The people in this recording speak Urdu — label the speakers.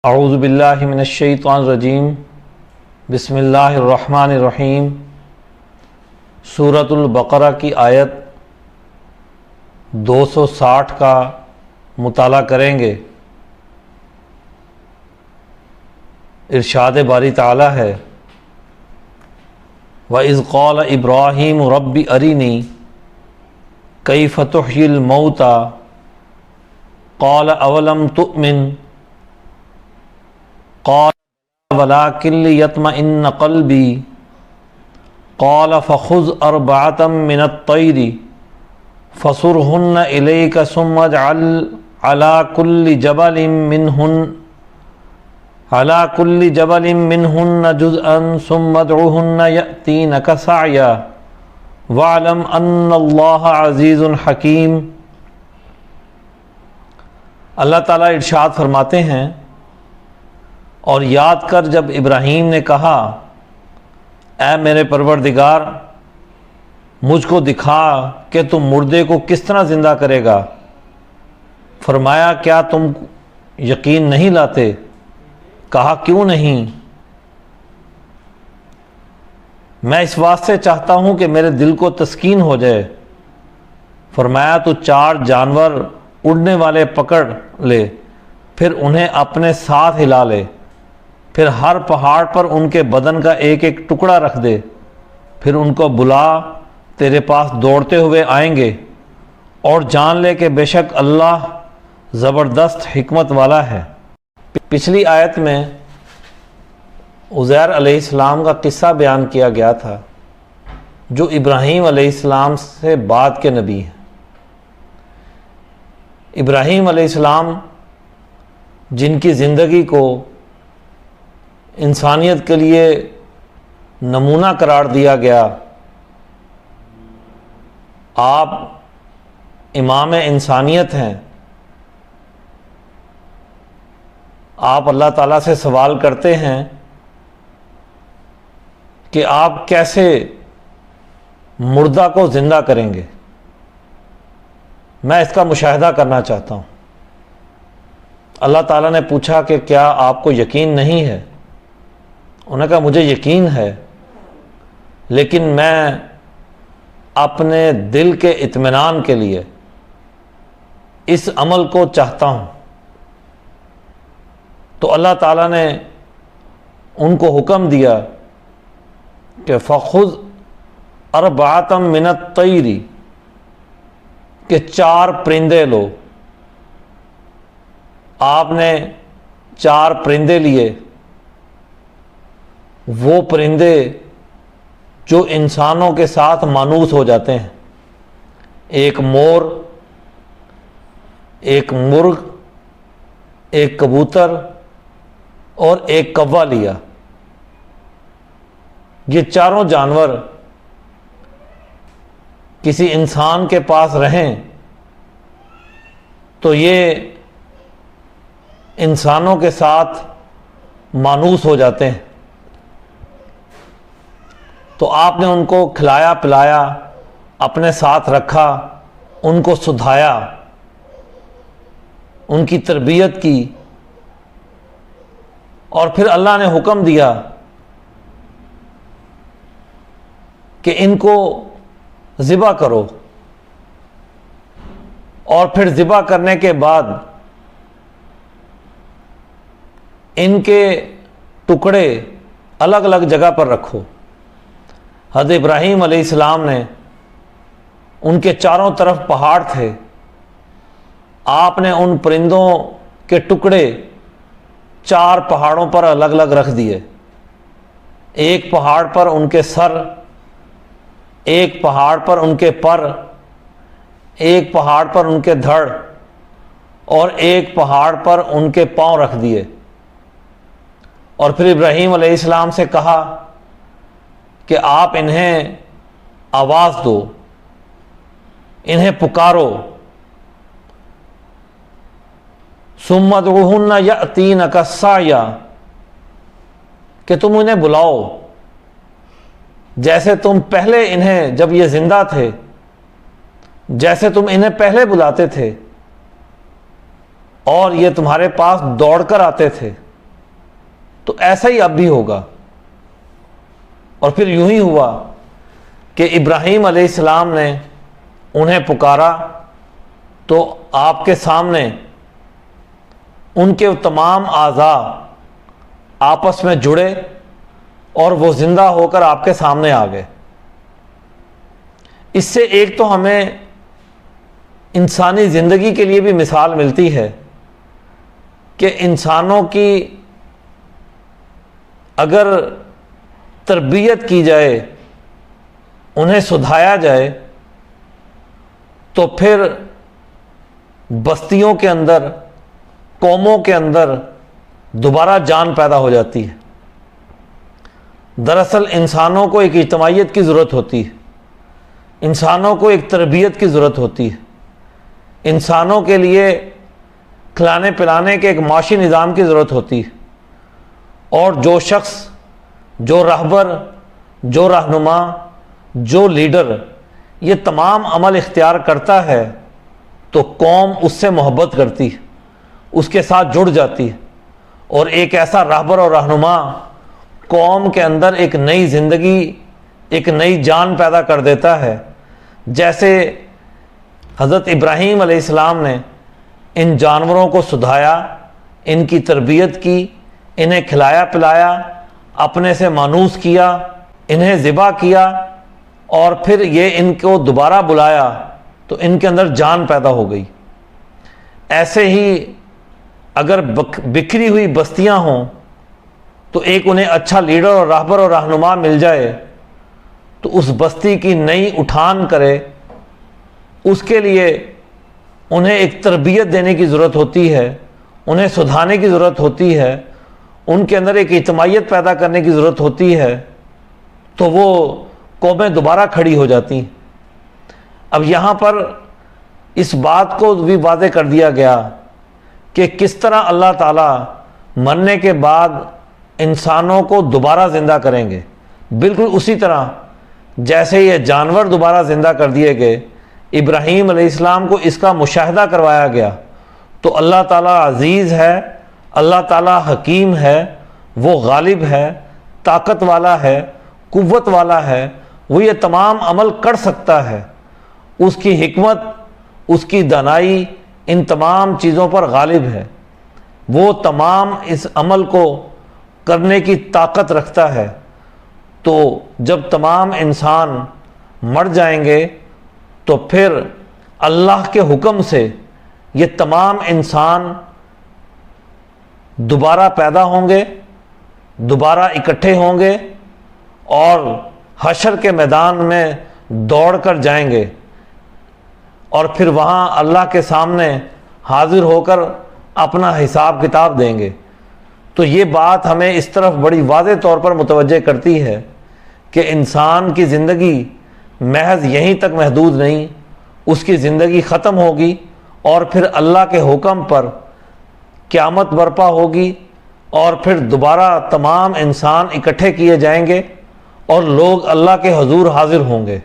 Speaker 1: اعوذ باللہ من الشیطان الرجیم بسم اللہ الرحمن الرحیم۔ سورۃ البقرہ کی آیت 260 کا مطالعہ کریں گے۔ ارشاد باری تعالی ہے وَإِذْ قَالَ إِبْرَاهِيمُ رَبِّ أَرِنِي كَيْفَ تُحْيِي الْمَوْتَى قَالَ أَوَلَمْ تُؤْمِنْ قال ولكن ليطمئن قلبي قال فخذ أربعة من الطير فصرهن إليك ثم اجعل على كل جبل منهن جزءا ثم ادعهن يأتينك سعيا واعلم أن الله عزيز حكيم۔ اللہ تعالیٰ ارشاد فرماتے ہیں اور یاد کر جب ابراہیم نے کہا اے میرے پروردگار مجھ کو دکھا کہ تم مردے کو کس طرح زندہ کرے گا۔ فرمایا کیا تم یقین نہیں لاتے؟ کہا کیوں نہیں؟ میں اس واسطے چاہتا ہوں کہ میرے دل کو تسکین ہو جائے۔ فرمایا تو 4 جانور اڑنے والے پکڑ لے، پھر انہیں اپنے ساتھ ہلا لے، پھر ہر پہاڑ پر ان کے بدن کا ایک ایک ٹکڑا رکھ دے، پھر ان کو بلا، تیرے پاس دوڑتے ہوئے آئیں گے، اور جان لے کہ بے شک اللہ زبردست حکمت والا ہے۔ پچھلی آیت میں عزیر علیہ السلام کا قصہ بیان کیا گیا تھا جو ابراہیم علیہ السلام سے بعد کے نبی ہیں۔ ابراہیم علیہ السلام جن کی زندگی کو انسانیت کے لیے نمونہ قرار دیا گیا، آپ امام انسانیت ہیں۔ آپ اللہ تعالیٰ سے سوال کرتے ہیں کہ آپ کیسے مردہ کو زندہ کریں گے؟ میں اس کا مشاہدہ کرنا چاہتا ہوں۔ اللہ تعالیٰ نے پوچھا کہ کیا آپ کو یقین نہیں ہے؟ انہوں نے کہا مجھے یقین ہے، لیکن میں اپنے دل کے اطمینان کے لیے اس عمل کو چاہتا ہوں۔ تو اللہ تعالیٰ نے ان کو حکم دیا کہ فخذ أربعة من الطير، کہ 4 پرندے لو۔ آپ نے 4 پرندے لیے، وہ پرندے جو انسانوں کے ساتھ مانوس ہو جاتے ہیں، ایک مور، ایک مرغ، ایک کبوتر اور ایک کوا لیا۔ یہ چاروں جانور کسی انسان کے پاس رہیں تو یہ انسانوں کے ساتھ مانوس ہو جاتے ہیں۔ تو آپ نے ان کو کھلایا پلایا، اپنے ساتھ رکھا، ان کو سدھایا، ان کی تربیت کی، اور پھر اللہ نے حکم دیا کہ ان کو ذبح کرو، اور پھر ذبح کرنے کے بعد ان کے ٹکڑے الگ الگ جگہ پر رکھو۔ حضرت ابراہیم علیہ السلام نے، ان کے چاروں طرف پہاڑ تھے، آپ نے ان پرندوں کے ٹکڑے 4 پہاڑوں پر الگ الگ رکھ دیے۔ ایک پہاڑ پر ان کے سر، ایک پہاڑ پر ان کے پر، ایک پہاڑ پر ان کے دھڑ، اور ایک پہاڑ پر ان کے پاؤں رکھ دیے۔ اور پھر ابراہیم علیہ السلام سے کہا کہ آپ انہیں آواز دو، انہیں پکارو، ثم ادعوہن یأتینک سعیا، کہ تم انہیں بلاؤ جیسے تم پہلے انہیں، جب یہ زندہ تھے، جیسے تم انہیں پہلے بلاتے تھے، اور یہ تمہارے پاس دوڑ کر آتے تھے۔ تو ایسا ہی اب بھی ہوگا۔ اور پھر یوں ہی ہوا کہ ابراہیم علیہ السلام نے انہیں پکارا تو آپ کے سامنے ان کے تمام اعضاء آپس میں جڑے اور وہ زندہ ہو کر آپ کے سامنے آ گئے۔ اس سے ایک تو ہمیں انسانی زندگی کے لیے بھی مثال ملتی ہے کہ انسانوں کی اگر تربیت کی جائے، انہیں سدھایا جائے، تو پھر بستیوں کے اندر، قوموں کے اندر دوبارہ جان پیدا ہو جاتی ہے۔ دراصل انسانوں کو ایک اجتماعیت کی ضرورت ہوتی ہے، انسانوں کو ایک تربیت کی ضرورت ہوتی ہے، انسانوں کے لیے کھلانے پلانے کے ایک معاشی نظام کی ضرورت ہوتی ہے۔ اور جو شخص، جو رہبر، جو رہنما، جو لیڈر یہ تمام عمل اختیار کرتا ہے تو قوم اس سے محبت کرتی ہے، اس کے ساتھ جڑ جاتی ہے، اور ایک ایسا رہبر اور رہنما قوم کے اندر ایک نئی زندگی، ایک نئی جان پیدا کر دیتا ہے۔ جیسے حضرت ابراہیم علیہ السلام نے ان جانوروں کو سدھایا، ان کی تربیت کی، انہیں کھلایا پلایا، اپنے سے مانوس کیا، انہیں ذبح کیا، اور پھر یہ ان کو دوبارہ بلایا تو ان کے اندر جان پیدا ہو گئی۔ ایسے ہی اگر بکھری ہوئی بستیاں ہوں تو ایک انہیں اچھا لیڈر اور رہبر اور رہنما مل جائے تو اس بستی کی نئی اٹھان کرے، اس کے لیے انہیں ایک تربیت دینے کی ضرورت ہوتی ہے، انہیں سدھانے کی ضرورت ہوتی ہے، ان کے اندر ایک اجتماعیت پیدا کرنے کی ضرورت ہوتی ہے، تو وہ قومیں دوبارہ کھڑی ہو جاتی ہیں۔ اب یہاں پر اس بات کو بھی واضح کر دیا گیا کہ کس طرح اللہ تعالیٰ مرنے کے بعد انسانوں کو دوبارہ زندہ کریں گے، بالکل اسی طرح جیسے یہ جانور دوبارہ زندہ کر دیے گئے، ابراہیم علیہ السلام کو اس کا مشاہدہ کروایا گیا۔ تو اللہ تعالیٰ عزیز ہے، اللہ تعالیٰ حکیم ہے، وہ غالب ہے، طاقت والا ہے، قوت والا ہے، وہ یہ تمام عمل کر سکتا ہے۔ اس کی حکمت، اس کی دانائی ان تمام چیزوں پر غالب ہے، وہ تمام اس عمل کو کرنے کی طاقت رکھتا ہے۔ تو جب تمام انسان مر جائیں گے تو پھر اللہ کے حکم سے یہ تمام انسان دوبارہ پیدا ہوں گے، دوبارہ اکٹھے ہوں گے اور حشر کے میدان میں دوڑ کر جائیں گے، اور پھر وہاں اللہ کے سامنے حاضر ہو کر اپنا حساب کتاب دیں گے۔ تو یہ بات ہمیں اس طرف بڑی واضح طور پر متوجہ کرتی ہے کہ انسان کی زندگی محض یہیں تک محدود نہیں، اس کی زندگی ختم ہوگی اور پھر اللہ کے حکم پر قیامت برپا ہوگی، اور پھر دوبارہ تمام انسان اکٹھے کیے جائیں گے اور لوگ اللہ کے حضور حاضر ہوں گے۔